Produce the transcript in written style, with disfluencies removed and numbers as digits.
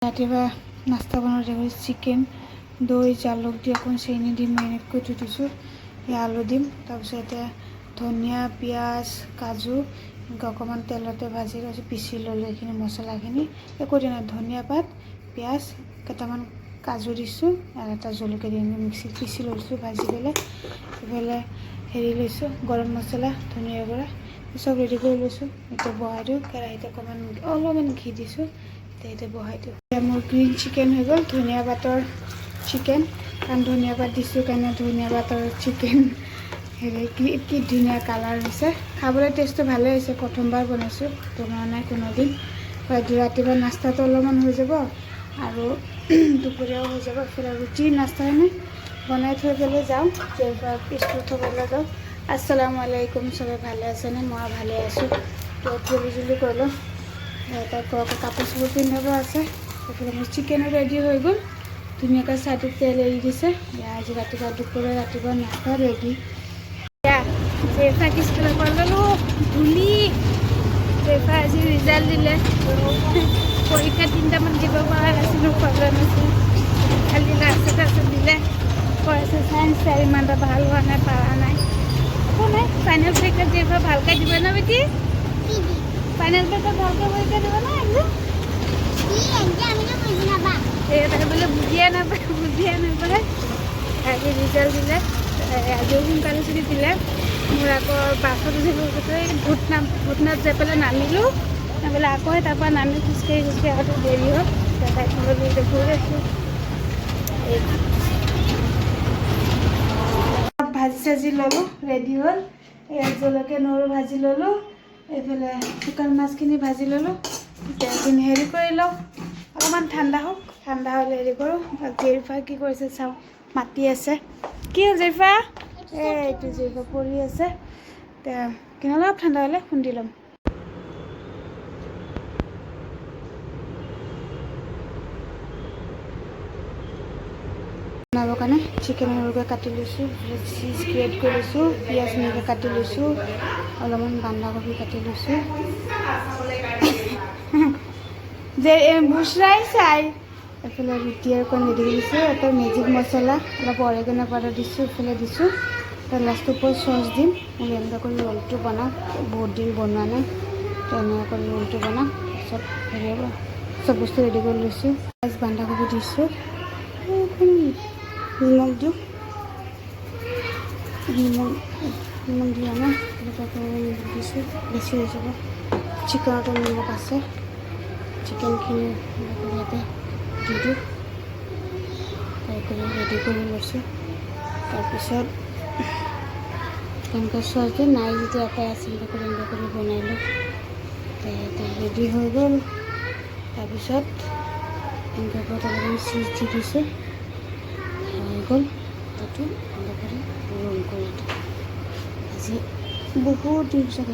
ৰাতিপুৱা নাস্তা বনাওঁতে চিকেন দৈ জালুক দি অকণ চেনি দি মেৰিনেট কৰি থৈ দিছোঁ। আলু দিম, তাৰপিছত এতিয়া ধনিয়া পিঁয়াজ কাজু অকণমান তেলতে ভাজি লৈছোঁ, পিচি ল'লোঁ এইখিনি মছলাখিনি। একো দিয়া নাই, ধনিয়া পাত পিঁয়াজ কেইটামান কাজু দিছোঁ আৰু এটা জলকীয়া দি মিক্সিত পিচি লৈছোঁ ভাজি পেলাই। এইফালে হেৰি লৈছোঁ গৰম মছলা ধনিয়া গুড়া চব ৰেডি কৰি লৈছোঁ। এতিয়া বহাই দিওঁ, কেৰাহীত অলপমান ঘি দিছোঁ, এতিয়া বহাই দিওঁ। মোৰ গ্ৰীণ চিকেন হৈ গ'ল, ধনিয়া পাতৰ চিকেন, কাৰণ ধনিয়া পাত দিছোঁ কাৰণে ধনিয়া পাতৰ চিকেন হেৰি কি ধুনীয়া কালাৰ হৈছে। খাবলৈ টেষ্টটো ভালেই হৈছে, প্ৰথমবাৰ বনাইছোঁ, বনোৱা নাই কোনোদিন। ৰাতিপুৱা নাস্তাটো অলপমান হৈ যাব আৰু দুপৰীয়াও হৈ যাব। এইফালে ৰুটি নাস্তা বনাই থৈ পেলাই যাওঁ, স্কুল থ'বলৈ যাওঁ। আসসালামু আলাইকুম, চবে ভালে আছেনে? মই ভালে আছোঁ। তো জলদি কৰিলোঁ, তাক কাপোৰ চাপোৰ পিন্ধাব আছে। এইফালে মোৰ চিকেনো ৰেডি হৈ গ'ল, ধুনীয়াকৈ ছাইডত তেল এৰি দিছে। আজি ৰাতিপুৱা নাস্তা ৰেডি। জেফাক স্কুলৰ পৰা ল'লোঁ ধূলি। জেফা আজি ৰিজাল্ট দিলে, পৰীক্ষা 3টামান দিব পৰা নাছিলোঁ, প্ৰব্লেম আছিল। খালি লাষ্টত দিলে, কৈ আছে চায়েন্স ইমান এটা ভাল হোৱা নাই, পৰা নাই। একো নাই, ফাইনেল পৰীক্ষাত জেফা ভালকৈ দিব ন বেটি? ফাইনেল পৰীক্ষাত ভালকৈ পৰীক্ষা দিব ন একদম? তাকে বোলে বুজিয়ে নাপায়। আজি ৰিজাল্ট দিলে, আজিও সোনকালে ছুটি দিলে। মোৰ আকৌ বাছত উঠিব ভূটনাথ যাই পেলাই নামিলোঁ, বোলে আকৌ তাৰপৰা নামি খোজকাঢ়ি আহোঁতে দেৰি হ'ল। এতিয়া গৈ আছোঁ। ভাজি চাজি ল'লোঁ, ৰেডি হ'ল। ইয়াত জলকীয়া নহৰু ভাজি ল'লোঁ, এইফালে শুকান মাছখিনি ভাজি ল'লোঁ। তেলখিনি হেৰি কৰি লওঁ, অকণমান ঠাণ্ডা হওক, ঠাণ্ডা হ'লে হেৰি কৰোঁ। জেৰিফা কি কৰিছে চাওঁ, মাতি আছে। কি হ'ল জেৰিফা? এইটো জেৰিফা পৰি আছে, কিন্তু অলপ ঠাণ্ডা হ'লে খুন্দি ল'ম। বনাবৰ কাৰণে চিকেন সৰুকৈ কাটি লৈছোঁ, চীজ গ্ৰেট কৰি লৈছোঁ, পিঁয়াজ এনেকৈ কাটি লৈছোঁ, অলপমান বন্ধাকবি কাটি লৈছোঁ। যে বুচৰাই চাই এইফালে ৰুটি আৰু অকণ ৰেডি কৰিছোঁ। এটা মেজিক মছলা অলপ অৰেগেনো পাউডাৰ দিছোঁ, এইফালে দিছোঁ। লাষ্টৰ ওপৰত চচ দিম। মই এনেকুৱা কৰি ৰোলটো বনাওঁ, বহুত দিন বনোৱা নাই, এনেকুৱা কৰি ৰোলটো বনাওঁ। তাৰপিছত হেৰি হ'ব, চব বস্তু ৰেডি কৰি লৈছোঁ। বন্ধাকবি দিছোঁ, নিমখ দিওঁ, নিমখ দিয়া নাই, দিছোঁ, বেছি হৈ যাব। চিকেনতো নিমখ আছে, চিকেনখিনি ইয়াতে দি দিওঁ, ৰেডি কৰি লৈছোঁ। তাৰপিছত তেনেকৈ চচ দি নাই যেতিয়া এটাই আছিল এনেকৈ কৰি বনাই লওঁ। ৰেডি হৈ গ'ল। তাৰপিছত এনেকৈ অলপমান চীজ দি দিছোঁ, হৈ গ'ল। এইটো এনেকৈ ৰোল কৰি দিওঁ। আজি বহুত দিন পিছত